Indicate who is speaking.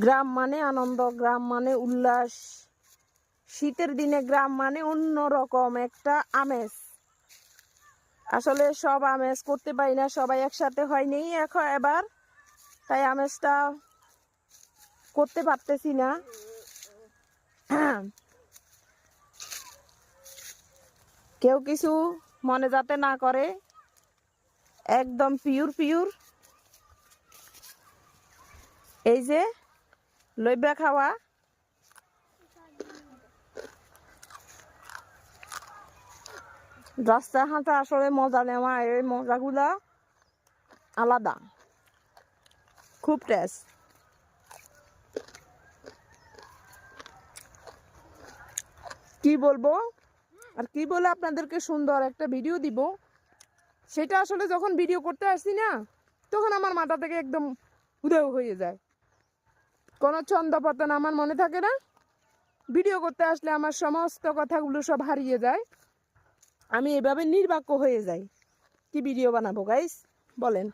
Speaker 1: গ্রাম মানে আনন্দ, গ্রাম মানে উল্লাস। শীতের দিনে গ্রাম মানে অন্যরকম একটা আমেজ। আসলে সব আমেজ করতে পারি না, সবাই একসাথে হয়নি এবার, তাই আমেজটা করতে পারতেছি না। কেউ কিছু মনে যাতে না করে, একদম পিওর পিওর। এই যে লইবা খাওয়া, রাস্তা হাঁটা আসলে মজা নেওয়া, এই মজাগুলা আলাদা, খুব টেস্ট। কি বলবো আর কি বলে আপনাদেরকে সুন্দর একটা ভিডিও দিব, সেটা আসলে যখন ভিডিও করতে আসছি না, তখন আমার মাথা থেকে একদম উধাও হয়ে যায়, কোনো ছন্দ পতন আমার মনে থাকে না। ভিডিও করতে আসলে আমার সমস্ত কথাগুলো সব হারিয়ে যায়, আমি এভাবে নির্বাক্য হয়ে যাই। কি ভিডিও বানাবো গাইস বলেন।